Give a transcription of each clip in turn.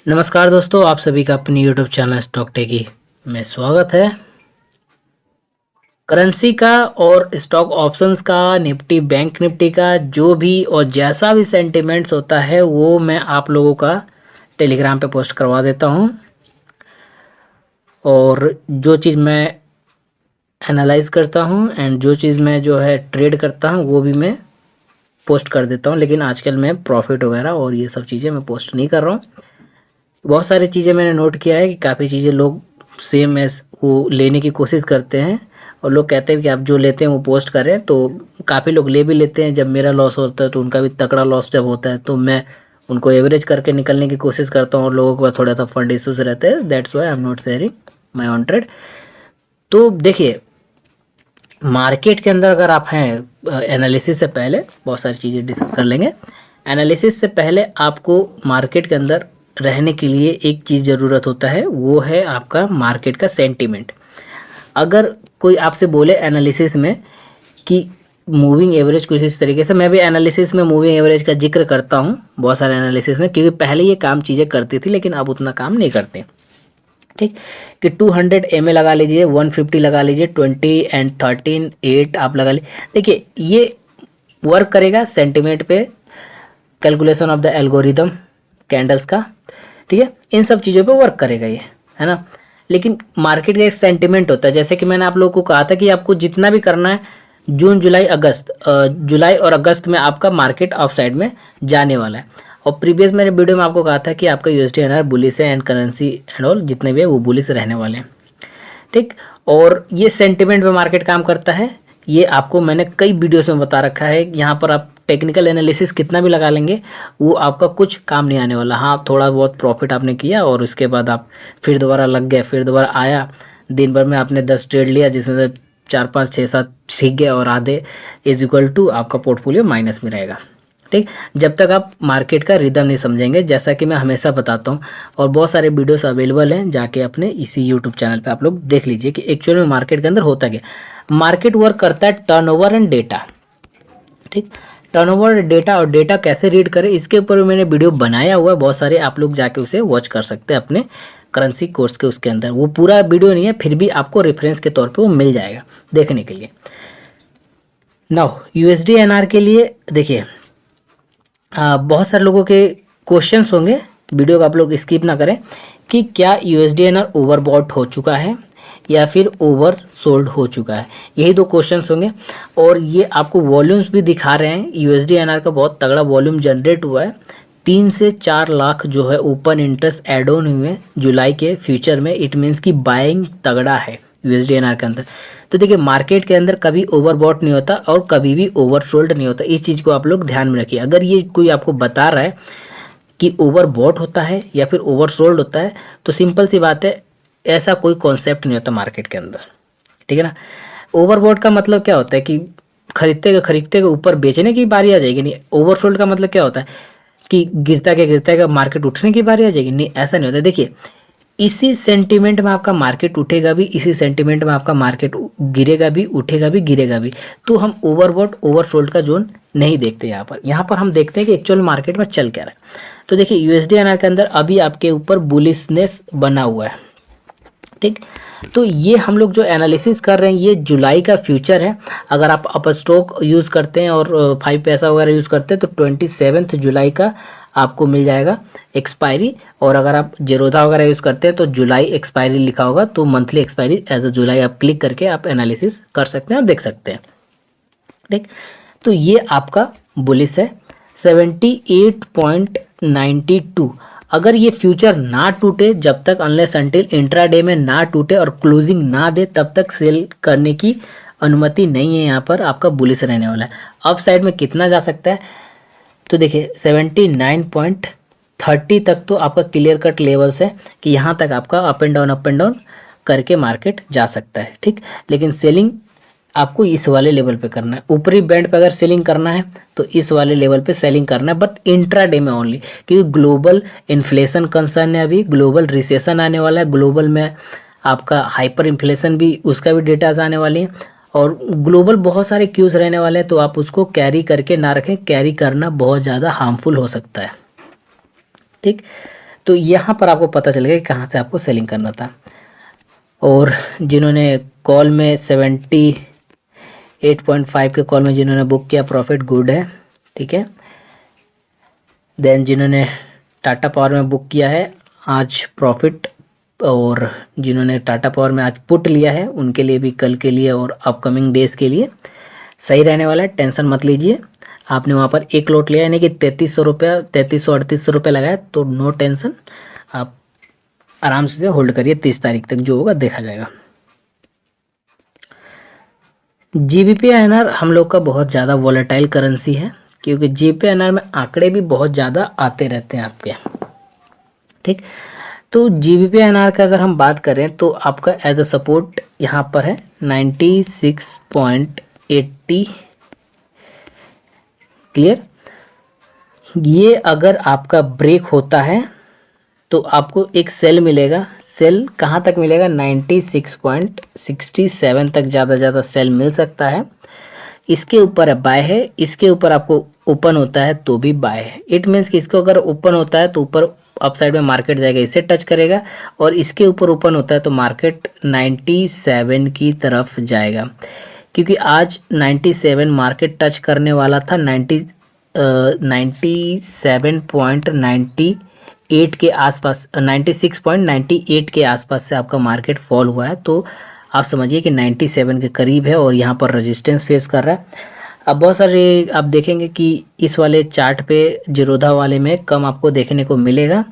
नमस्कार दोस्तों, आप सभी का अपनी यूट्यूब चैनल स्टॉक टेकी में स्वागत है। करेंसी का और स्टॉक ऑप्शंस का, निफ्टी बैंक निफ्टी का जो भी और जैसा भी सेंटिमेंट्स होता है वो मैं आप लोगों का टेलीग्राम पे पोस्ट करवा देता हूँ। और जो चीज़ मैं एनालाइज करता हूँ एंड जो चीज़ मैं जो है ट्रेड करता हूँ वो भी मैं पोस्ट कर देता हूँ। लेकिन आजकल मैं प्रॉफिट वगैरह और ये सब चीज़ें मैं पोस्ट नहीं कर रहा हूँ। बहुत सारी चीज़ें मैंने नोट किया है कि काफ़ी चीज़ें लोग सेम एस वो लेने की कोशिश करते हैं और लोग कहते हैं कि आप जो लेते हैं वो पोस्ट करें, तो काफ़ी लोग ले भी लेते हैं। जब मेरा लॉस होता है तो उनका भी तगड़ा लॉस जब होता है तो मैं उनको एवरेज करके निकलने की कोशिश करता हूँ और लोगों के पास थोड़ा सा फंड इश्यूज रहते हैं। That's why I am not sharing my on trade. तो देखिए, मार्केट के अंदर अगर आप हैं, एनालिसिस से पहले बहुत सारी चीज़ें डिस्कस कर लेंगे। एनालिसिस से पहले आपको मार्केट के अंदर रहने के लिए एक चीज़ ज़रूरत होता है, वो है आपका मार्केट का सेंटीमेंट। अगर कोई आपसे बोले एनालिसिस में कि मूविंग एवरेज कुछ इस तरीके से, मैं भी एनालिसिस में मूविंग एवरेज का जिक्र करता हूँ बहुत सारे एनालिसिस में, क्योंकि पहले ये काम चीज़ें करती थी लेकिन अब उतना काम नहीं करते। ठीक, कि 200 mA लगा लीजिए, 150 लगा लीजिए, 20 एंड 13 8 आप लगा लीजिए। देखिए ये वर्क करेगा सेंटीमेंट पे, calculation of the algorithm candles का। ठीक है, इन सब चीज़ों पे वर्क करेगा ये, है ना। लेकिन मार्केट का एक सेंटीमेंट होता है, जैसे कि मैंने आप लोगों को कहा था कि आपको जितना भी करना है जून जुलाई अगस्त, जुलाई और अगस्त में आपका मार्केट अप साइड में जाने वाला है। और प्रीवियस मैंने वीडियो में आपको कहा था कि आपका यूएसडी एनआर बुलिश है एंड करेंसी एंड ऑल जितने भी है वो बुलिश रहने वाले हैं। ठीक, और ये सेंटिमेंट पे मार्केट काम करता है, ये आपको मैंने कई वीडियोस में बता रखा है। यहाँ पर आप टेक्निकल एनालिसिस कितना भी लगा लेंगे वो आपका कुछ काम नहीं आने वाला। हाँ, थोड़ा बहुत प्रॉफिट आपने किया और उसके बाद आप फिर दोबारा लग गए, फिर दोबारा आया, दिन भर में आपने 10 ट्रेड लिया जिसमें से 4 5 6 7 सीख गए और आधे इज इक्वल टू आपका पोर्टफोलियो माइनस में रहेगा। ठीक, जब तक आप मार्केट का रिदम नहीं समझेंगे, जैसा कि मैं हमेशा बताता हूँ और बहुत सारे वीडियोस अवेलेबल हैं, जाके अपने इसी यूट्यूब चैनल पे आप लोग देख लीजिए कि एक्चुअल में मार्केट के अंदर होता क्या। मार्केट वर्क करता है टर्नओवर एंड डेटा। ठीक, टर्नओवर डेटा और डेटा कैसे रीड करें इसके ऊपर मैंने वीडियो बनाया हुआ है बहुत सारे, आप लोग जाके उसे वॉच कर सकते हैं अपने करेंसी कोर्स के उसके अंदर। वो पूरा वीडियो नहीं है, फिर भी आपको रेफरेंस के तौर पे वो मिल जाएगा देखने के लिए। नाउ यूएसडी एनआर के लिए देखिए, बहुत सारे लोगों के क्वेश्चंस होंगे, वीडियो को आप लोग स्किप ना करें, कि क्या यूएसडीएनआर ओवरबॉट हो चुका है या फिर ओवर सोल्ड हो चुका है। यही दो क्वेश्चंस होंगे। और ये आपको वॉल्यूम्स भी दिखा रहे हैं, यूएसडीएनआर का बहुत तगड़ा वॉल्यूम जनरेट हुआ है। 3 से 4 लाख जो है ओपन इंटरेस्ट एड ऑन हुए जुलाई के फ्यूचर में। इट मीन्स कि बाइंग तगड़ा है यूएसडीएनआर के अंदर। तो देखिए, मार्केट के अंदर कभी ओवरबॉट नहीं होता और कभी भी ओवरसोल्ड नहीं होता। इस चीज़ को आप लोग ध्यान में रखिए। अगर ये कोई आपको बता रहा है कि ओवरबॉट होता है या फिर ओवरसोल्ड होता है तो सिंपल सी बात है, ऐसा कोई कॉन्सेप्ट नहीं होता मार्केट के अंदर। ठीक है ना। ओवरबॉट का मतलब क्या होता है कि खरीदते के ऊपर बेचने की बारी आ जाएगी। नहीं, ओवरसोल्ड का मतलब क्या होता है कि गिरता के मार्केट उठने की बारी आ जाएगी। नहीं, ऐसा नहीं होता। देखिए, इसी सेंटीमेंट में आपका मार्केट उठेगा भी, इसी सेंटीमेंट में आपका मार्केट गिरेगा भी, उठेगा भी, गिरेगा भी। तो हम ओवरबॉट ओवरसोल्ड का जोन नहीं देखते यहाँ पर हम देखते हैं कि एक्चुअल मार्केट में चल क्या रहा है। तो देखिए, यूएसडीएनआर के अंदर अभी आपके ऊपर बुलिशनेस बना हुआ है। ठीक, तो ये हम लोग जो एनालिसिस कर रहे हैं ये जुलाई का फ्यूचर है। अगर आप अपर स्टॉक यूज़ करते हैं और 5 पैसा वगैरह यूज़ करते हैं तो 27 जुलाई का आपको मिल जाएगा एक्सपायरी। और अगर आप जेरोधा वगैरह यूज़ करते हैं तो जुलाई एक्सपायरी लिखा होगा, तो मंथली एक्सपायरी एज अ जुलाई आप क्लिक करके आप एनालिसिस कर सकते हैं और देख सकते हैं। ठीक, तो ये आपका बुलिश है 78.92। अगर ये फ्यूचर ना टूटे, जब तक अनलेस अनटिल इंट्राडे में ना टूटे और क्लोजिंग ना दे, तब तक सेल करने की अनुमति नहीं है। यहाँ पर आपका बुलिश रहने वाला है। अप साइड में कितना जा सकता है तो देखिए 79.30 तक तो आपका क्लियर कट लेवल्स है कि यहाँ तक आपका अप एंड डाउन करके मार्केट जा सकता है। ठीक, लेकिन सेलिंग आपको इस वाले लेवल पे करना है। ऊपरी बैंड पे अगर सेलिंग करना है तो इस वाले लेवल पे सेलिंग करना है, बट इंट्राडे में ओनली, क्योंकि ग्लोबल इन्फ्लेशन कंसर्न है, अभी ग्लोबल रिसेशन आने वाला है, ग्लोबल में आपका हाइपर इन्फ्लेशन भी, उसका भी डेटाज आने वाली हैं और ग्लोबल बहुत सारे क्यूज रहने वाले हैं। तो आप उसको कैरी करके ना रखें, कैरी करना बहुत ज़्यादा हार्मफुल हो सकता है। ठीक, तो यहाँ पर आपको पता चलेगा कि कहाँ से आपको सेलिंग करना था। और जिन्होंने कॉल में 78.5 के कॉल में जिन्होंने बुक किया, प्रॉफिट गुड है, ठीक है। देन जिन्होंने टाटा पावर में बुक किया है आज प्रॉफिट, और जिन्होंने टाटा पावर में आज पुट लिया है उनके लिए भी कल के लिए और अपकमिंग डेज के लिए सही रहने वाला है, टेंशन मत लीजिए। आपने वहाँ पर एक लॉट लिया यानी कि 3300 रुपया, 3300-3800 रुपये लगाया, तो नो टेंशन, आप आराम से होल्ड करिए, 30 तारीख तक जो होगा देखा जाएगा। GBP/INR हम लोग का बहुत ज़्यादा वॉलेटाइल करेंसी है, क्योंकि GBP/INR में आंकड़े भी बहुत ज़्यादा आते रहते हैं आपके, ठीक। तो GBP/INR का अगर हम बात करें तो आपका एज अ सपोर्ट यहाँ पर है 96.80, क्लियर। ये अगर आपका ब्रेक होता है तो आपको एक सेल मिलेगा, सेल कहाँ तक मिलेगा, 96.67 तक ज़्यादा सेल मिल सकता है। इसके ऊपर है बाय है, इसके ऊपर आपको ओपन होता है तो भी बाय है। इट मीन्स कि इसको अगर ओपन होता है तो ऊपर अप साइड में मार्केट जाएगा, इसे टच करेगा, और इसके ऊपर ओपन होता है तो मार्केट 97 की तरफ जाएगा, क्योंकि आज 97 मार्केट टच करने वाला था। 97.98 के आसपास, 96.98 के आसपास से आपका मार्केट फॉल हुआ है, तो आप समझिए कि 97 के करीब है और यहाँ पर रेजिस्टेंस फेस कर रहा है। अब बहुत सारे आप देखेंगे कि इस वाले चार्ट पे जीरोधा वाले में कम आपको देखने को मिलेगा।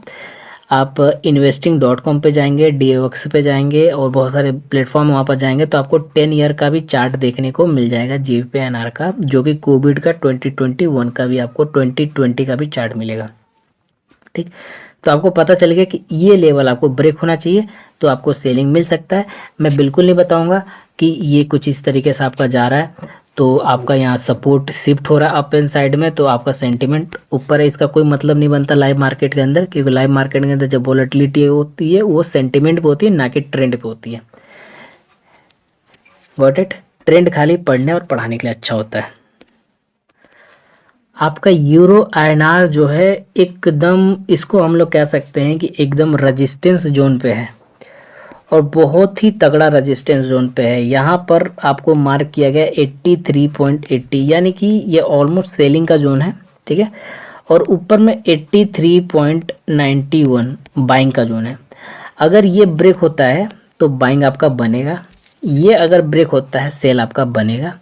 आप investing.com पे जाएंगे, DAX पे जाएंगे और बहुत सारे प्लेटफॉर्म वहाँ पर जाएंगे तो आपको 10 ईयर का भी चार्ट देखने को मिल जाएगा GBP/INR का, जो कि कोविड का 2021 का भी, आपको 2020 का भी चार्ट मिलेगा, ठीक। तो आपको पता चलेगा कि ये लेवल आपको ब्रेक होना चाहिए तो आपको सेलिंग मिल सकता है। मैं बिल्कुल नहीं बताऊंगा कि ये कुछ इस तरीके से आपका जा रहा है तो आपका यहाँ सपोर्ट शिफ्ट हो रहा है अप एंड साइड में तो आपका सेंटिमेंट ऊपर है, इसका कोई मतलब नहीं बनता लाइव मार्केट के अंदर, क्योंकि लाइव मार्केट के अंदर जब वॉलेटिलिटी होती है वो सेंटिमेंट पे होती है, ना कि ट्रेंड पे होती है। Got it. ट्रेंड खाली पढ़ने और पढ़ाने के लिए अच्छा होता है। आपका EUR/INR जो है एकदम, इसको हम लोग कह सकते हैं कि एकदम रेजिस्टेंस जोन पे है और बहुत ही तगड़ा रेजिस्टेंस जोन पे है। यहाँ पर आपको मार्क किया गया 83.80, यानी कि ये ऑलमोस्ट सेलिंग का जोन है, ठीक है। और ऊपर में 83.91 बाइंग का जोन है। अगर ये ब्रेक होता है तो बाइंग आपका बनेगा, ये अगर ब्रेक होता है सेल आपका बनेगा।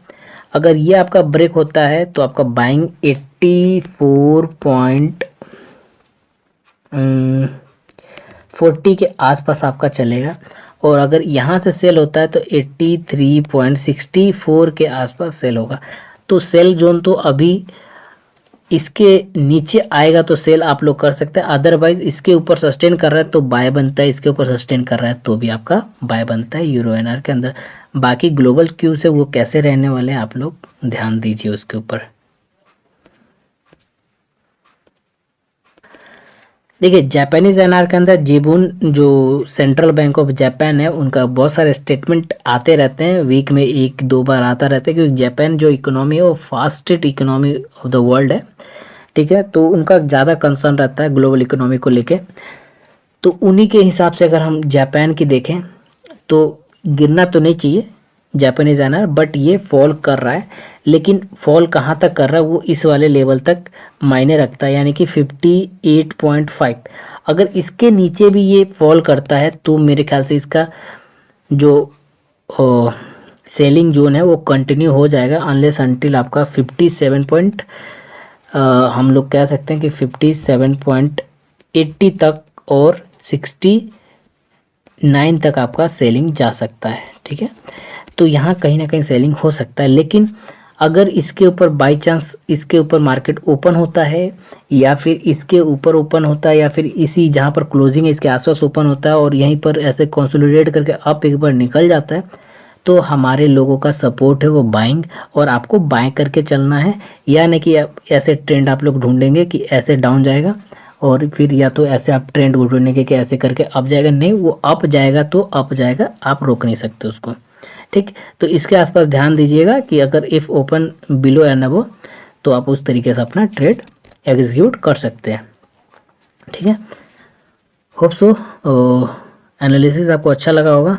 अगर ये आपका ब्रेक होता है तो आपका बाइंग 84.40 के आसपास आपका चलेगा, और अगर यहाँ से सेल होता है तो 83.64 के आसपास सेल होगा। तो सेल जोन तो अभी इसके नीचे आएगा तो सेल आप लोग कर सकते हैं, अदरवाइज इसके ऊपर सस्टेन कर रहा है तो बाय बनता है, इसके ऊपर सस्टेन कर रहा है तो भी आपका बाय बनता है EUR/INR के अंदर। बाकी ग्लोबल क्यू से वो कैसे रहने वाले हैं आप लोग ध्यान दीजिए उसके ऊपर। देखिए जापानीज INR के अंदर जिबुन जो सेंट्रल बैंक ऑफ जापान है उनका बहुत सारे स्टेटमेंट आते रहते हैं, वीक में 1-2 बार आता रहता है, क्योंकि जापान जो इकोनॉमी है वो fastest economy of the world है, ठीक है। तो उनका ज़्यादा कंसर्न रहता है ग्लोबल इकोनॉमी को लेके। तो उन्हीं के हिसाब से अगर हम जापान की देखें तो गिरना तो नहीं चाहिए जापानीज INR, बट ये फॉल कर रहा है, लेकिन फॉल कहाँ तक कर रहा है वो इस वाले लेवल तक मायने रखता है, यानी कि 58.5। अगर इसके नीचे भी ये फॉल करता है तो मेरे ख्याल से इसका जो सेलिंग जोन है वो कंटिन्यू हो जाएगा, अनलेस अनटिल आपका 57 हम लोग कह सकते हैं कि 57.80 तक और 69 तक आपका सेलिंग जा सकता है, ठीक है। तो यहाँ कहीं ना कहीं सेलिंग हो सकता है, लेकिन अगर इसके ऊपर बाय चांस इसके ऊपर मार्केट ओपन होता है या फिर इसके ऊपर ओपन होता है या फिर इसी जहाँ पर क्लोजिंग है इसके आसपास ओपन होता है और यहीं पर ऐसे कंसोलिडेट करके अप एक बार निकल जाता है, तो हमारे लोगों का सपोर्ट है वो बाइंग, और आपको बाय करके चलना है। यानी कि ऐसे ट्रेंड आप लोग ढूंढेंगे कि ऐसे डाउन जाएगा और फिर या तो ऐसे आप ट्रेंड ढूंढेंगे कि ऐसे करके अप जाएगा, नहीं वो अप जाएगा तो अप जाएगा, आप रोक नहीं सकते उसको, ठीक। तो इसके आसपास ध्यान दीजिएगा कि अगर if open below and above तो आप उस तरीके से अपना ट्रेड एग्जीक्यूट कर सकते हैं, ठीक है। होप सो एनालिसिस आपको अच्छा लगा होगा।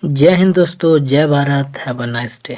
जय हिंद दोस्तों, जय Bharat, have a nice day.